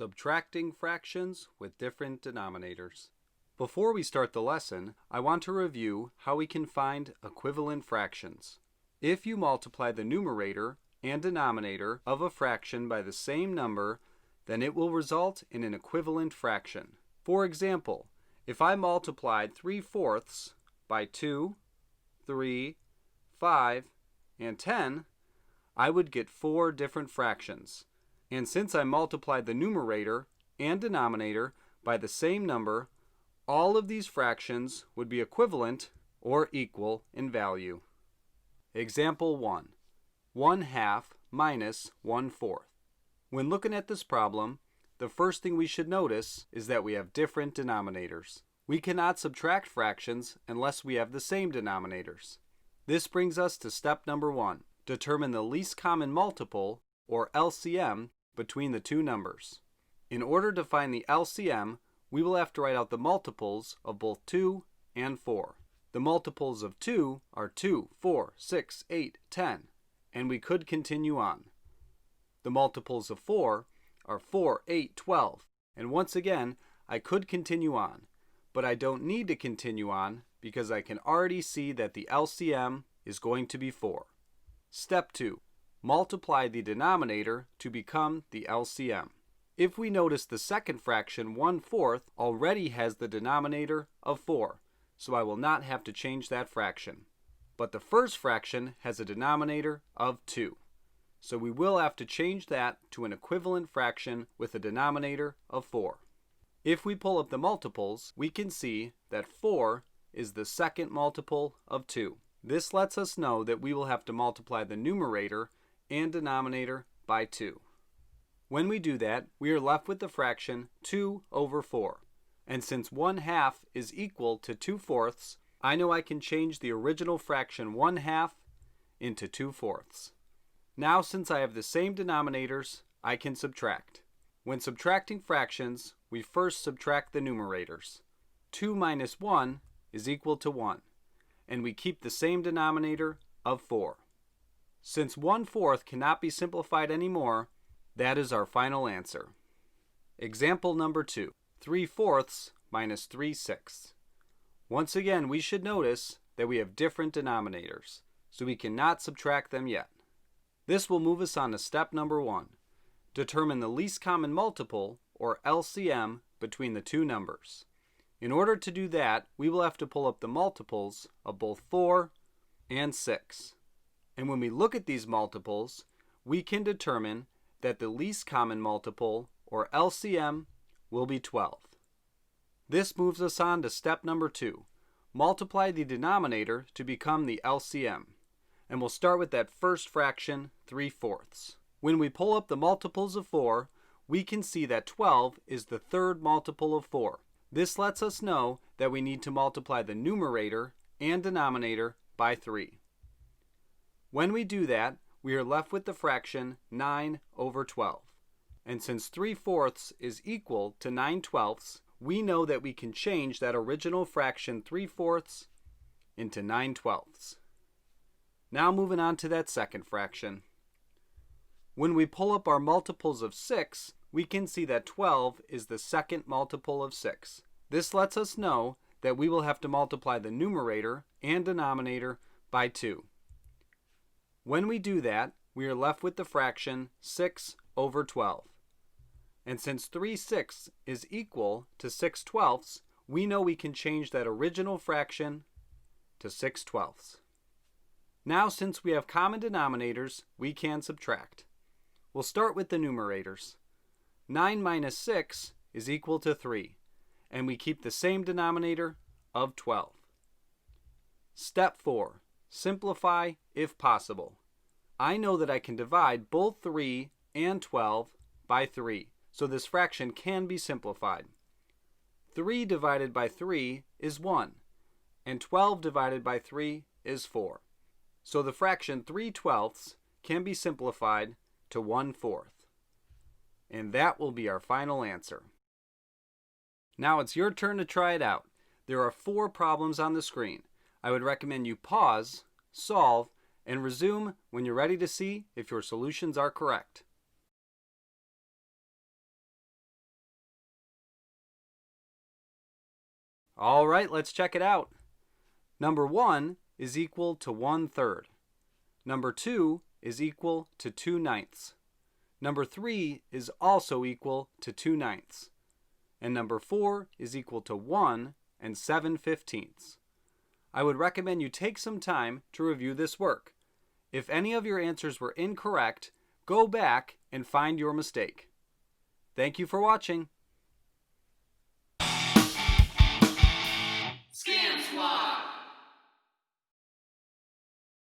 Subtracting fractions with different denominators. Before we start the lesson, I want to review how we can find equivalent fractions. If you multiply the numerator and denominator of a fraction by the same number, then it will result in an equivalent fraction. For example, if I multiplied 3/4 by 2, 3, 5, and 10, I would get 4 different fractions. And since I multiplied the numerator and denominator by the same number, all of these fractions would be equivalent or equal in value. Example 1. 1/2 minus 1/4. When looking at this problem, the first thing we should notice is that we have different denominators. We cannot subtract fractions unless we have the same denominators. This brings us to step number 1. Determine the least common multiple, or LCM, between the two numbers. In order to find the LCM, we will have to write out the multiples of both 2 and 4. The multiples of 2 are 2, 4, 6, 8, 10, and we could continue on. The multiples of 4 are 4, 8, 12, and once again, I could continue on, but I don't need to continue on because I can already see that the LCM is going to be 4. Step 2. Multiply the denominator to become the LCM. If we notice the second fraction 1/4 already has the denominator of 4, so I will not have to change that fraction. But the first fraction has a denominator of 2, so we will have to change that to an equivalent fraction with a denominator of 4. If we pull up the multiples, we can see that 4 is the second multiple of 2. This lets us know that we will have to multiply the numerator and denominator by 2. When we do that, we are left with the fraction 2/4. And since 1/2 is equal to 2/4, I know I can change the original fraction 1/2 into 2/4. Now, since I have the same denominators, I can subtract. When subtracting fractions, we first subtract the numerators. 2 minus 1 is equal to 1, and we keep the same denominator of 4. Since 1/4 cannot be simplified anymore, that is our final answer. Example number 2. 3/4 minus 3/6. Once again, we should notice that we have different denominators, so we cannot subtract them yet. This will move us on to step number 1. Determine the least common multiple, or LCM, between the two numbers. In order to do that, we will have to pull up the multiples of both 4 and 6. And when we look at these multiples, we can determine that the least common multiple, or LCM, will be 12. This moves us on to step number 2. Multiply the denominator to become the LCM. And we'll start with that first fraction, 3/4. When we pull up the multiples of 4, we can see that 12 is the third multiple of 4. This lets us know that we need to multiply the numerator and denominator by 3. When we do that, we are left with the fraction 9/12. And since 3/4 is equal to 9/12, we know that we can change that original fraction 3/4 into 9/12. Now moving on to that second fraction. When we pull up our multiples of 6, we can see that 12 is the second multiple of 6. This lets us know that we will have to multiply the numerator and denominator by 2. When we do that, we are left with the fraction 6/12. And since 3/6 is equal to 6/12, we know we can change that original fraction to 6/12. Now, since we have common denominators, we can subtract. We'll start with the numerators. 9 minus 6 is equal to 3, and we keep the same denominator of 12. Step 4. Simplify if possible. I know that I can divide both 3 and 12 by 3, so this fraction can be simplified. 3 divided by 3 is 1, and 12 divided by 3 is 4. So the fraction 3/12 can be simplified to 1/4. And that will be our final answer. Now it's your turn to try it out. There are 4 problems on the screen. I would recommend you pause, solve, and resume when you're ready to see if your solutions are correct. All right, let's check it out. Number 1 is equal to 1/3. Number 2 is equal to 2/9. Number 3 is also equal to 2/9. And number 4 is equal to 1 and 7/15. I would recommend you take some time to review this work. If any of your answers were incorrect, go back and find your mistake. Thank you for watching.